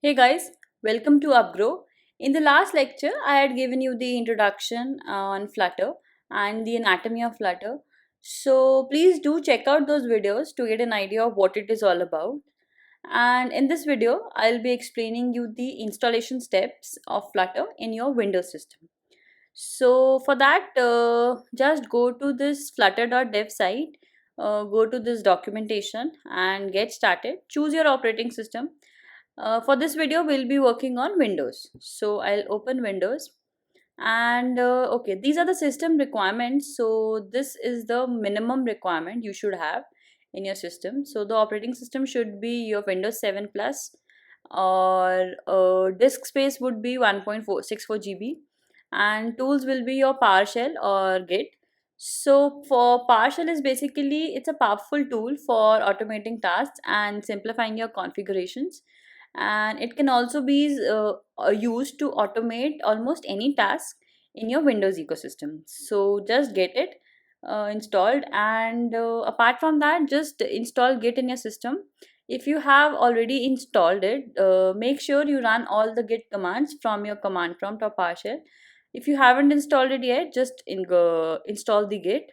Hey guys, welcome to Upgrow. In the last lecture, I had given you the introduction on Flutter and the anatomy of Flutter. So please do check out those videos to get an idea of what it is all about. And in this video, I'll be explaining you the installation steps of Flutter in your Windows system. So for that, just go to this flutter.dev site, go to this documentation and get started. Choose your operating system. For this video, we'll be working on Windows. So I'll open Windows and okay, these are the system requirements. So this is the minimum requirement you should have in your system. So the operating system should be your Windows 7 plus, or disk space would be 1.464 GB, and tools will be your PowerShell or Git. So for PowerShell is basically it's a powerful tool for automating tasks and simplifying your configurations, and it can also be used to automate almost any task in your Windows ecosystem. So just get it installed, and apart from that, just install Git in your system. If you have already installed it, make sure you run all the Git commands from your command prompt or PowerShell. If you haven't installed it yet, just install the Git.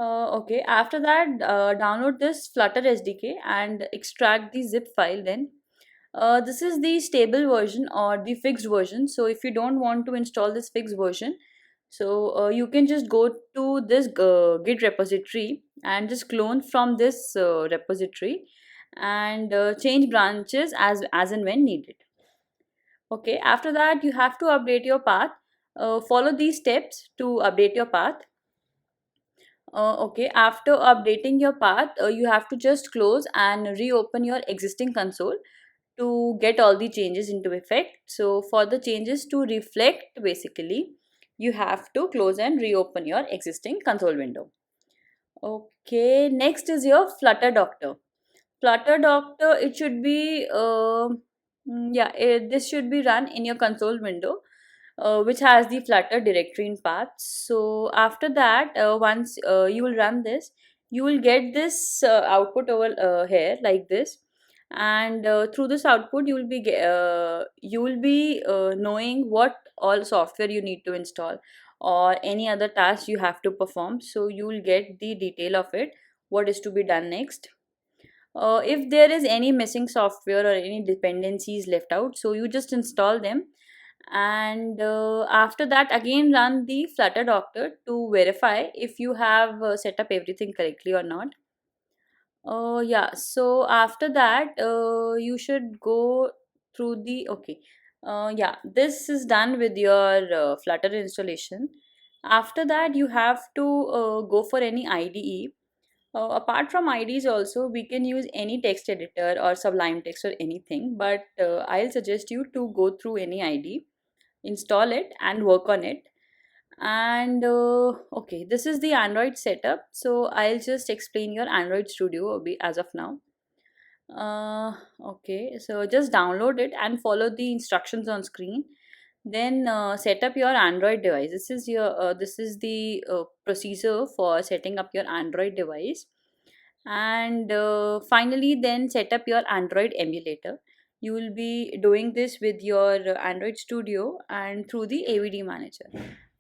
Okay, after that, download this Flutter SDK and extract the zip file. Then this is the stable version or the fixed version. So if you don't want to install this fixed version, so you can just go to this Git repository and just clone from this repository and change branches as and when needed. Okay, after that you have to update your path. Follow these steps to update your path. Okay, after updating your path, you have to just close and reopen your existing console to get all the changes into effect. So for the changes to reflect, basically, you have to close and reopen your existing console window. Okay, next is your Flutter Doctor. Flutter Doctor, it should be, this should be run in your console window, which has the Flutter directory in paths. So after that, once you will run this, you will get this output over here like this, and through this output you will be knowing what all software you need to install or any other task you have to perform. So you will get the detail of it, what is to be done next. If there is any missing software or any dependencies left out, so you just install them, and after that again run the Flutter Doctor to verify if you have set up everything correctly or not. Yeah, so after that you should go through the okay. Yeah, this is done with your Flutter installation. After that you have to go for any IDE. Apart from IDs also, we can use any text editor or Sublime Text or anything, but I'll suggest you to go through any ID, install it and work on it. And okay, this is the Android setup. So I'll just explain your Android Studio as of now. Okay, so just download it and follow the instructions on screen. Then set up your Android device. This is the procedure for setting up your Android device. And finally then set up your Android emulator. You will be doing this with your Android Studio and through the AVD manager.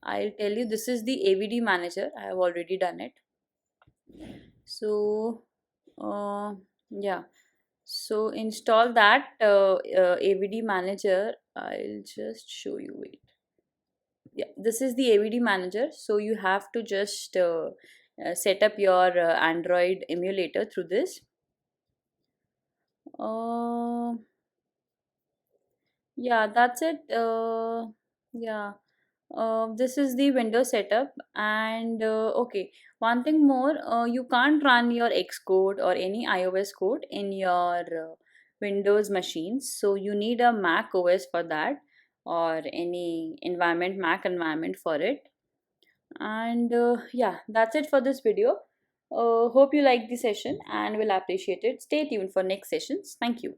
I'll tell you, this is the AVD manager. I have already done it. So yeah, so install that AVD manager. I'll just show you it. Yeah, this is the AVD manager. So you have to just set up your Android emulator through this. uh, yeah, that's it. Yeah, this is the Windows setup. And okay, one thing more, you can't run your Xcode or any iOS code in your Windows machines, so you need a Mac OS for that, or any environment, Mac environment for it. And yeah, that's it for this video. Hope you like the session and will appreciate it. Stay tuned for next sessions. Thank you.